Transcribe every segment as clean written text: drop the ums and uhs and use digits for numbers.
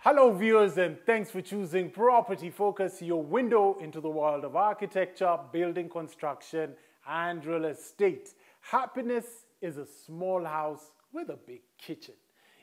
Hello viewers, and thanks for choosing Property Focus, your window into the world of architecture, building construction and real estate. Happiness is a small house with a big kitchen.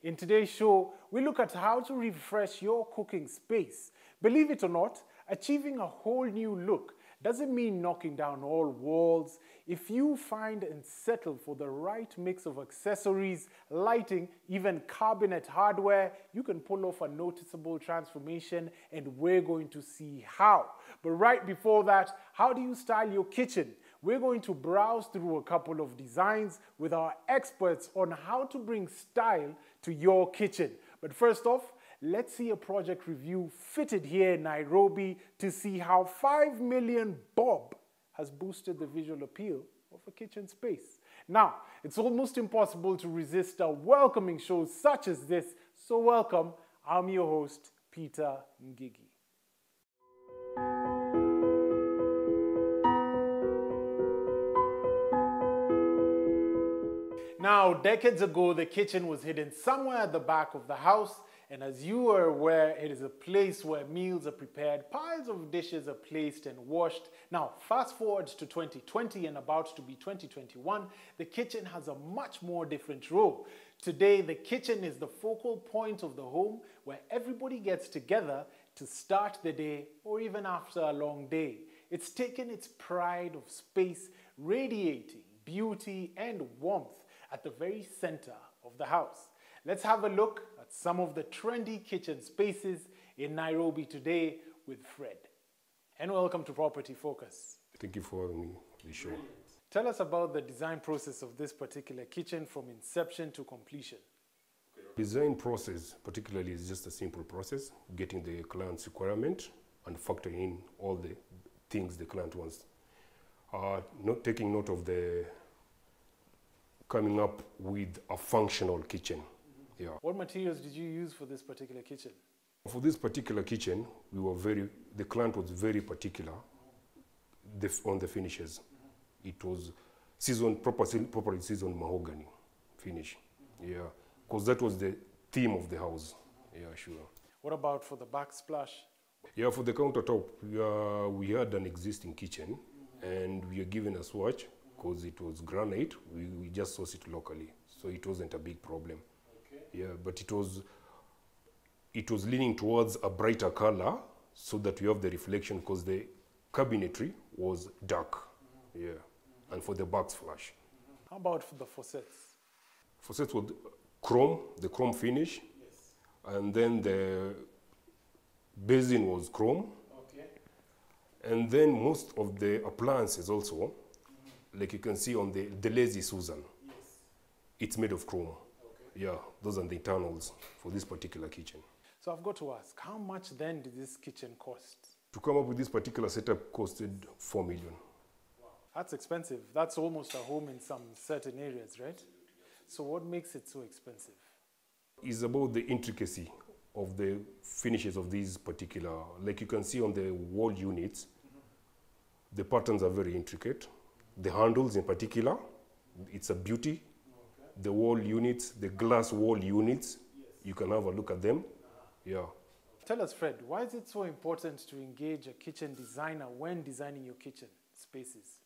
In today's show, we look at how to refresh your cooking space. Believe it or not, achieving a whole new look doesn't mean knocking down all walls. If you find and settle for the right mix of accessories, lighting, even cabinet hardware, you can pull off a noticeable transformation, and we're going to see how. But right before that, how do you style your kitchen? We're going to browse through a couple of designs with our experts on how to bring style to your kitchen. But first off, let's see a project review fitted here in Nairobi to see how 5 million bob has boosted the visual appeal of a kitchen space. Now, it's almost impossible to resist a welcoming show such as this, so welcome, I'm your host, Peter Ngigi. Now, decades ago, the kitchen was hidden somewhere at the back of the house, and as you are aware, it is a place where meals are prepared, piles of dishes are placed and washed. Now, fast forward to 2020 and about to be 2021, the kitchen has a much more different role. Today, the kitchen is the focal point of the home where everybody gets together to start the day or even after a long day. It's taken its pride of space, radiating beauty and warmth at the very center of the house. Let's have a look at some of the trendy kitchen spaces in Nairobi today with Fred. And welcome to Property Focus. Thank you for having me on the show. Tell us about the design process of this particular kitchen from inception to completion. Design process particularly is just a simple process, getting the client's requirement and factoring in all the things the client wants. Not taking note of the coming up with a functional kitchen. Yeah. What materials did you use for this particular kitchen? For this particular kitchen, the client was very particular on the finishes. It was properly seasoned mahogany finish. Yeah, because that was the theme of the house. Yeah, sure. What about for the backsplash? Yeah, for the countertop, we had an existing kitchen and we are given a swatch because it was granite. We just sourced it locally, so it wasn't a big problem. Yeah, but it was leaning towards a brighter color so that we have the reflection because the cabinetry was dark. Yeah, and for the backsplash. How about for the faucets? Faucets were the chrome finish. Yes. And then the basin was chrome. Okay. And then most of the appliances also, like you can see on the Lazy Susan, yes, it's made of chrome. Okay. Yeah, those are the internals for this particular kitchen. So I've got to ask, how much then did this kitchen cost? To come up with this particular setup costed 4 million. Wow. That's expensive. That's almost a home in some certain areas, right? So what makes it so expensive? It's about the intricacy of the finishes of these particular, like you can see on the wall units, the patterns are very intricate. The handles in particular, it's a beauty. Okay. The wall units, the glass wall units, yes, you can have a look at them. Yeah. Tell us, Fred, why is it so important to engage a kitchen designer when designing your kitchen spaces?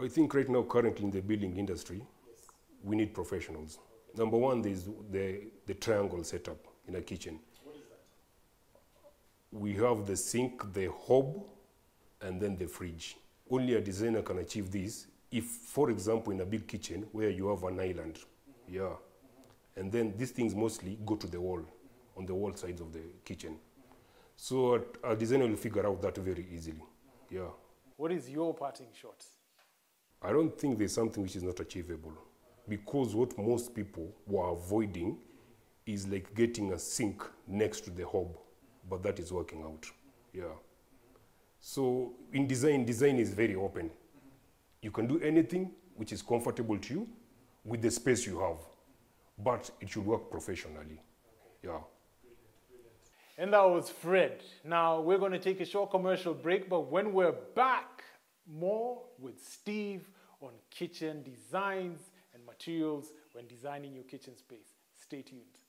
I think right now, currently in the building industry, yes, we need professionals. Okay. Number one, there's the triangle setup in a kitchen. What is that? We have the sink, the hob, and then the fridge. Only a designer can achieve this if, for example, in a big kitchen where you have an island, yeah, and then these things mostly go to the wall, on the wall sides of the kitchen. So a designer will figure out that very easily, yeah. What is your parting shot? I don't think there's something which is not achievable, because what most people were avoiding is like getting a sink next to the hob, but that is working out, yeah. So in design is very open. You can do anything which is comfortable to you with the space you have, but it should work professionally. Okay. Yeah. Brilliant. And that was Fred. Now we're going to take a short commercial break, but when we're back, more with Steve on kitchen designs and materials when designing your kitchen space. Stay tuned.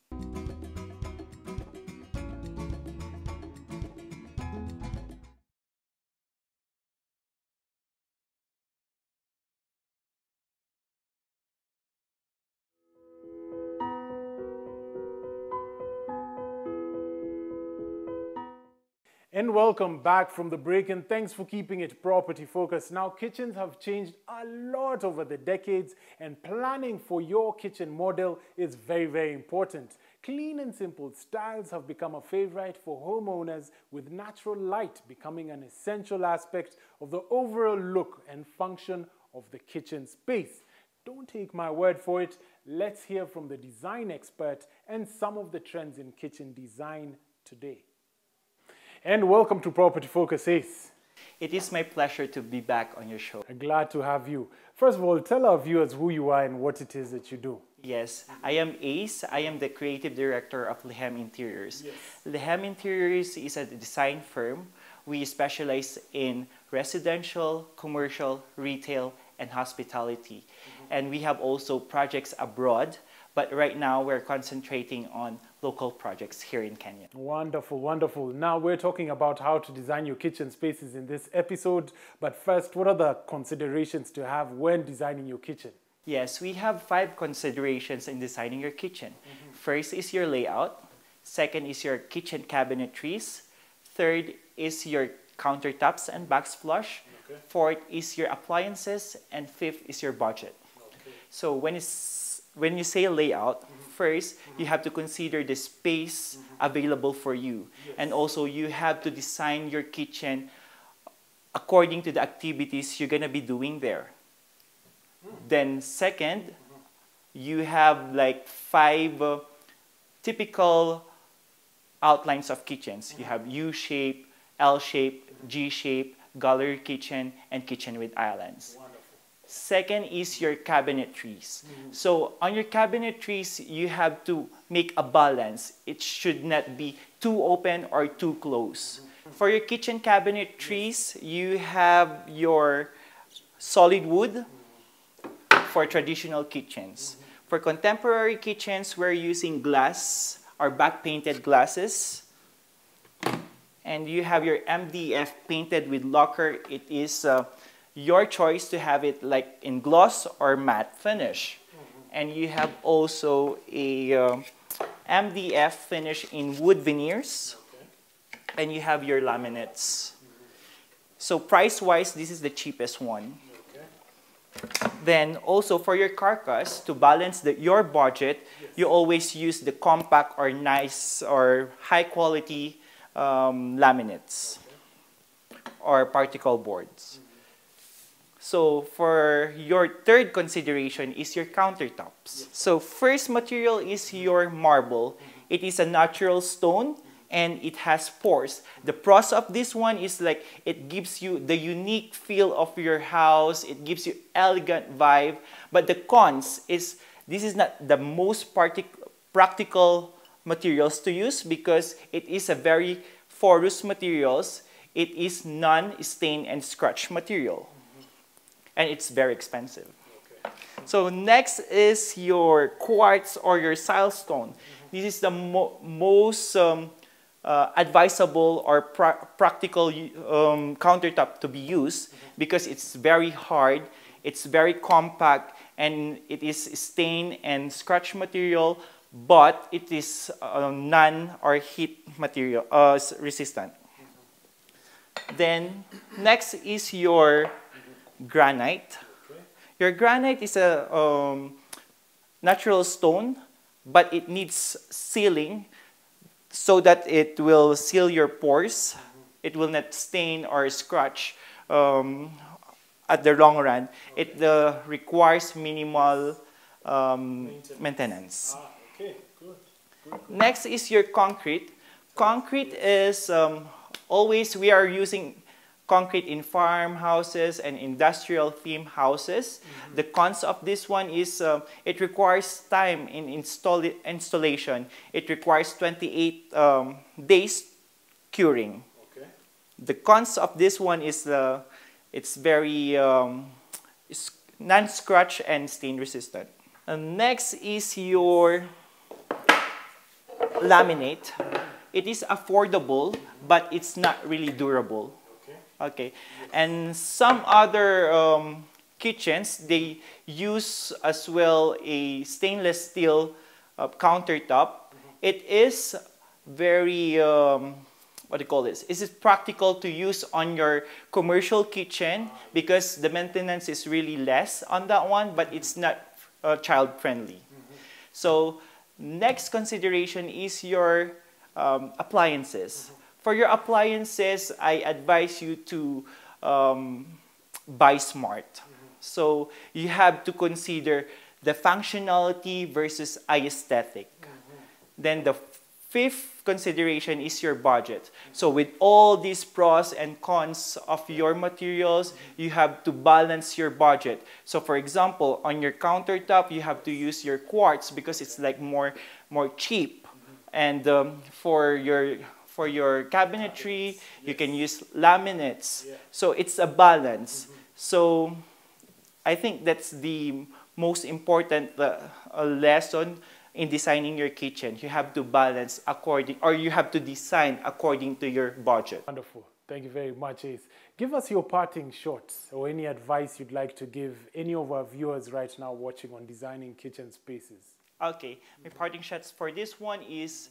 And welcome back from the break, and thanks for keeping it property focused. Now, kitchens have changed a lot over the decades, and planning for your kitchen model is very, very important. Clean and simple styles have become a favorite for homeowners, with natural light becoming an essential aspect of the overall look and function of the kitchen space. Don't take my word for it. Let's hear from the design expert and some of the trends in kitchen design today. And welcome to Property Focus, Ace. It is my pleasure to be back on your show. Glad to have you. First of all, tell our viewers who you are and what it is that you do. Yes, I am Ace. I am the creative director of Lehem Interiors. Yes. Lehem Interiors is a design firm. We specialize in residential, commercial, retail, and hospitality. And we have also projects abroad, but right now we're concentrating on local projects here in Kenya. Wonderful, wonderful. Now we're talking about how to design your kitchen spaces in this episode. But first, what are the considerations to have when designing your kitchen? Yes, we have 5 considerations in designing your kitchen. First is your layout. Second is your kitchen cabinetries. Third is your countertops and backsplash. Okay. Fourth is your appliances. And fifth is your budget. Okay. So when you say layout, first you have to consider the space available for you. Yes. And also you have to design your kitchen according to the activities you're going to be doing there. Then second, you have like 5 typical outlines of kitchens. You have U-shape, L-shape, G-shape, gallery kitchen, and kitchen with islands. Wonderful. Second is your cabinetries. So on your cabinetries, you have to make a balance. It should not be too open or too close. For your kitchen cabinetries, you have your solid wood for traditional kitchens. For contemporary kitchens, we're using glass or back-painted glasses. And you have your MDF painted with lacquer. It is your choice to have it like in gloss or matte finish. And you have also a MDF finish in wood veneers. And you have your laminates. So price-wise, this is the cheapest one. Then also for your carcass, to balance your budget, you always use the compact or nice or high-quality laminates or particle boards. So for your third consideration is your countertops. So first material is your marble. It is a natural stone and it has pores. The pros of this one is like it gives you the unique feel of your house. It gives you elegant vibe. But the cons is this is not the most practical materials to use because it is a very porous materials. It is non-stain and scratch material. And it's very expensive. Okay. So next is your quartz or your silestone. This is the most advisable or practical countertop to be used because it's very hard, it's very compact, and it is stain and scratch material, but it is non or heat material resistant. Then next is your granite. Okay. Your granite is a natural stone, but it needs sealing so that it will seal your pores. It will not stain or scratch at the long run. It requires minimal maintenance. Okay, good. Next is your concrete. Concrete is always we are using concrete in farmhouses and industrial theme houses. The cons of this one is it requires time in installation. It requires 28 days curing. Okay. The cons of this one is it's very non-scratch and stain resistant. And next is your laminate. It is affordable, but it's not really durable. Okay, and some other kitchens, they use as well a stainless steel countertop. It is very what do you call this? Is it practical to use on your commercial kitchen because the maintenance is really less on that one, but it's not child friendly. So next consideration is your appliances. For your appliances, I advise you to buy smart. So you have to consider the functionality versus aesthetic. Then the fifth consideration is your budget. So with all these pros and cons of your materials, you have to balance your budget. So for example, on your countertop, you have to use your quartz because it's like more cheap. And for your cabinetry, you can use laminates. So it's a balance. So I think that's the most important lesson in designing your kitchen. You have to balance according, or you have to design according to your budget. Wonderful. Thank you very much, Ace. Give us your parting shots or any advice you'd like to give any of our viewers right now watching on designing kitchen spaces. Okay, my parting shots for this one is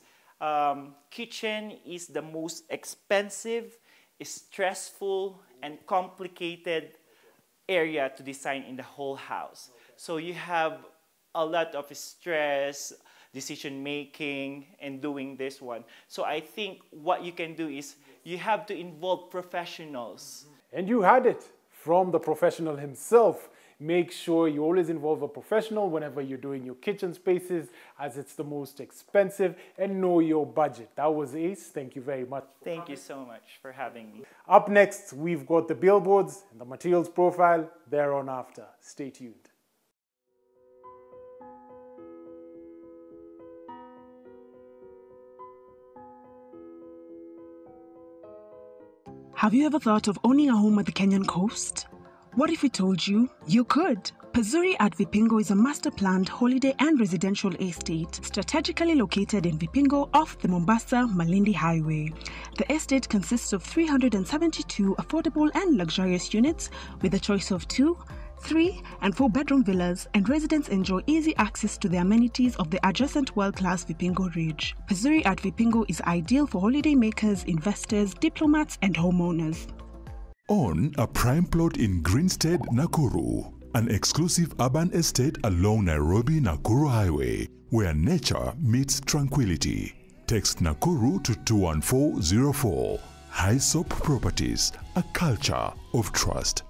kitchen is the most expensive, stressful, and complicated area to design in the whole house. So you have a lot of stress, decision making, and doing this one. So I think what you can do is you have to involve professionals. And you had it from the professional himself. Make sure you always involve a professional whenever you're doing your kitchen spaces, as it's the most expensive, and know your budget. That was Ace. Thank you very much. Thank you so much for having me. Up next, we've got the billboards and the materials profile. Thereon after. Stay tuned. Have you ever thought of owning a home at the Kenyan coast? What if we told you you could? Pazuri at Vipingo is a master-planned holiday and residential estate strategically located in Vipingo off the Mombasa-Malindi Highway. The estate consists of 372 affordable and luxurious units with a choice of 2, 3, and 4-bedroom villas, and residents enjoy easy access to the amenities of the adjacent world-class Vipingo Ridge. Pazuri at Vipingo is ideal for holiday makers, investors, diplomats, and homeowners. Own a prime plot in Greenstead, Nakuru, an exclusive urban estate along Nairobi-Nakuru Highway, where nature meets tranquility. Text Nakuru to 21404. Hyssop Properties, a culture of trust.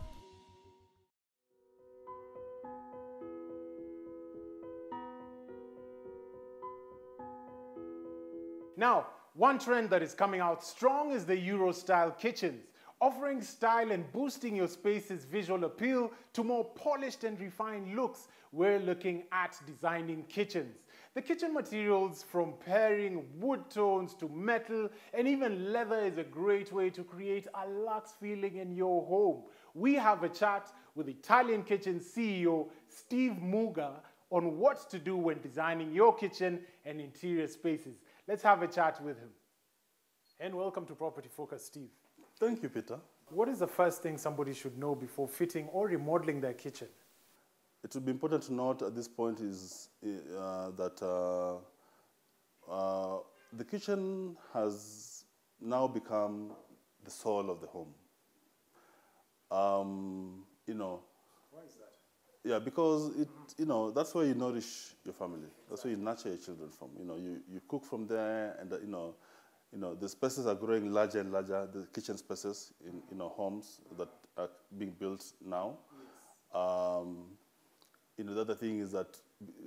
Now, one trend that is coming out strong is the Euro-style kitchens, offering style and boosting your space's visual appeal to more polished and refined looks. We're looking at designing kitchens. The kitchen materials, from pairing wood tones to metal and even leather, is a great way to create a luxe feeling in your home. We have a chat with Italian Kitchen CEO Steve Muga on what to do when designing your kitchen and interior spaces. Let's have a chat with him. And welcome to Property Focus, Steve. Thank you, Peter. What is the first thing somebody should know before fitting or remodeling their kitchen? It would be important to note at this point is that the kitchen has now become the soul of the home. Why is that? Yeah, because that's where you nourish your family. That's where you nurture your children from. You cook from there, and the spaces are growing larger and larger. The kitchen spaces in homes that are being built now. The other thing is that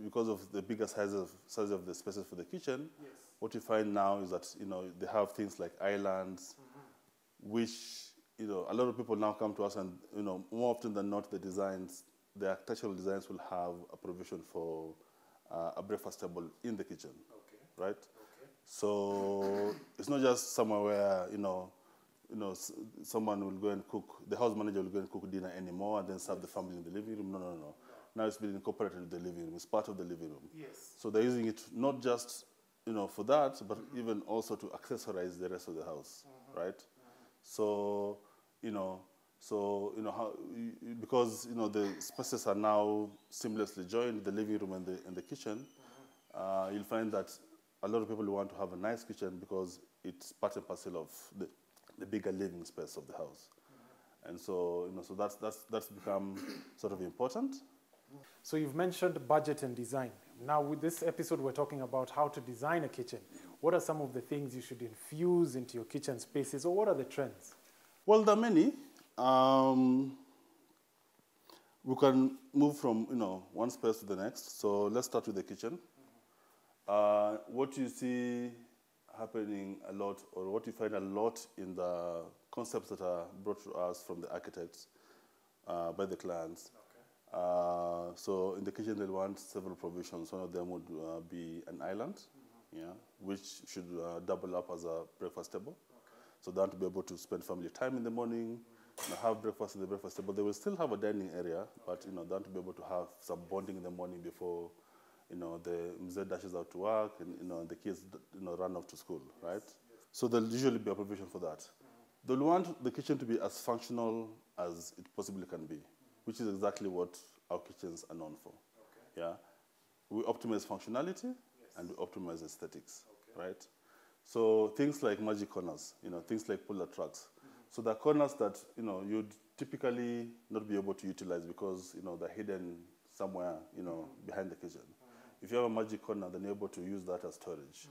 because of the bigger size of the spaces for the kitchen, Yes. what you find now is that they have things like islands, which a lot of people now come to us, and more often than not, the architectural designs will have a provision for a breakfast table in the kitchen, right? Okay. So it's not just somewhere where someone will go and cook. The house manager will go and cook dinner anymore and then serve the family in the living room. No. Now it's been incorporated in the living room. It's part of the living room. Yes. So they're using it not just for that, but even also to accessorize the rest of the house, right? So because the spaces are now seamlessly joined, the living room and the kitchen, you'll find that a lot of people want to have a nice kitchen because it's part and parcel of the bigger living space of the house. And so, so that's become sort of important. So you've mentioned budget and design. Now with this episode, we're talking about how to design a kitchen. What are some of the things you should infuse into your kitchen spaces, or what are the trends? Well, there are many. We can move from, one space to the next. So let's start with the kitchen. What you see happening a lot, or what you find a lot in the concepts that are brought to us from the architects by the clients. Okay. So in the kitchen, they'll want several provisions. One of them would be an island, which should double up as a breakfast table. Okay. So they want to be able to spend family time in the morning, have breakfast in the breakfast table. They will still have a dining area, but they want to be able to have some bonding in the morning before the mzee dashes out to work, and the kids, run off to school, right? Yes. So there'll usually be a provision for that. Mm-hmm. They'll want the kitchen to be as functional as it possibly can be, which is exactly what our kitchens are known for. Okay. Yeah, we optimize functionality, and we optimize aesthetics, right? So things like magic corners, things like puller tracks. Mm-hmm. So the corners that you'd typically not be able to utilize because they're hidden somewhere behind the kitchen. If you have a magic corner, then you're able to use that as storage.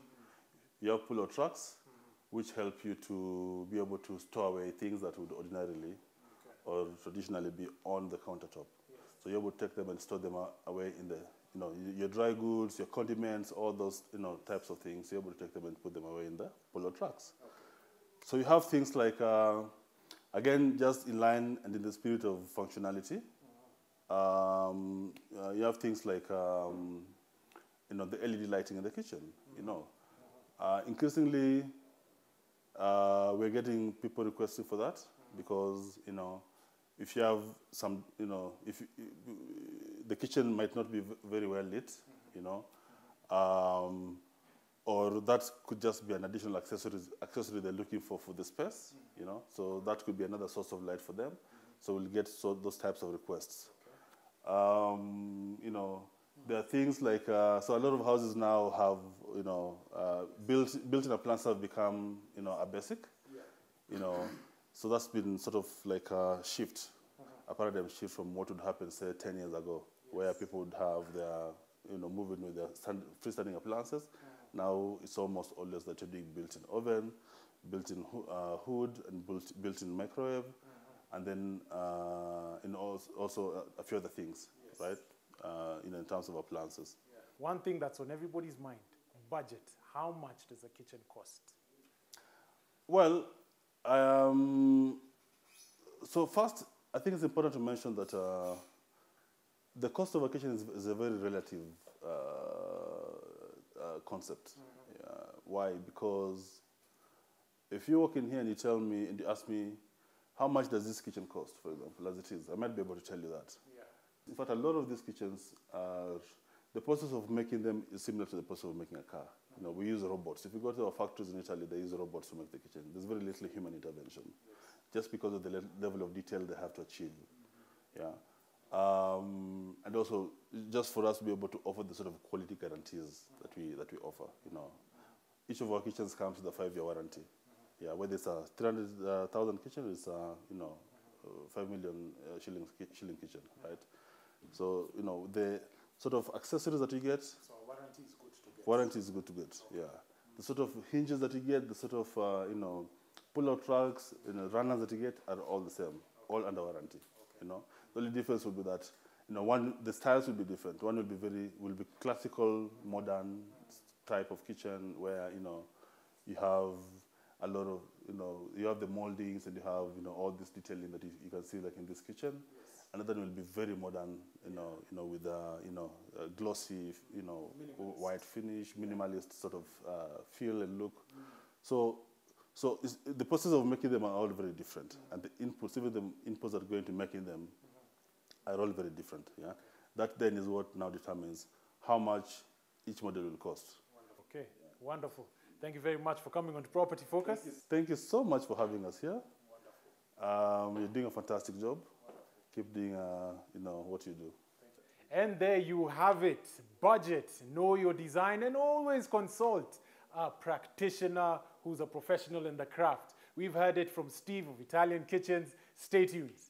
You have pull-out trucks, which help you to be able to store away things that would ordinarily or traditionally be on the countertop. Yes. So you're able to take them and store them away in the, your dry goods, your condiments, all those types of things. You're able to take them and put them away in the pull-out trucks. Okay. So you have things like, again, just in line and in the spirit of functionality. You have things like, the LED lighting in the kitchen, Increasingly, we're getting people requesting for that because, if you have some, the kitchen might not be very well lit, or that could just be an additional accessory they're looking for the space, So that could be another source of light for them. So we'll get those types of requests. There are things like, so a lot of houses now have, built-in appliances have become, a basic, so that's been sort of like a shift, a paradigm shift from what would happen, say, 10 years ago, where people would have their, move in with their freestanding appliances. Now it's almost always that you're doing built-in oven, built-in hood, and built-in microwave, and then also a few other things, right? In terms of appliances. Yeah. One thing that's on everybody's mind, budget. How much does a kitchen cost? Well, so first, I think it's important to mention that the cost of a kitchen is a very relative concept. Why? Because if you walk in here and you tell me, and you ask me, how much does this kitchen cost, for example, as it is, I might be able to tell you that. Yeah. In fact, a lot of these kitchens the process of making them is similar to the process of making a car. We use robots. If you go to our factories in Italy, they use robots to make the kitchen. There's very little human intervention, just because of the level of detail they have to achieve. Yeah. And also, just for us to be able to offer the sort of quality guarantees that we offer. Each of our kitchens comes with a 5-year warranty. Yeah, whether it's a 300,000 kitchen, it's a 5 million shilling kitchen, right? So the sort of accessories that you get. So warranty is good to get. Warranty is good to get. Yeah, the sort of hinges that you get, the sort of pull-out tracks, runners that you get are all the same, all under warranty. Okay. The only difference would be that the styles will be different. One will be classical, modern type of kitchen where you have a lot of you have the moldings and you have all this detailing that you can see like in this kitchen. Yes. Another will be very modern, with a glossy, white finish, minimalist sort of feel and look. So the process of making them are all very different, and the inputs, even the inputs that go into making them, are all very different. Yeah, that then is what now determines how much each model will cost. Wonderful. Okay, wonderful. Thank you very much for coming on to Property Focus. Thank you so much for having us here. Wonderful. You're doing a fantastic job. Wonderful. Keep doing, what you do. And there you have it. Budget, know your design, and always consult a practitioner who's a professional in the craft. We've heard it from Steve of Italian Kitchens. Stay tuned.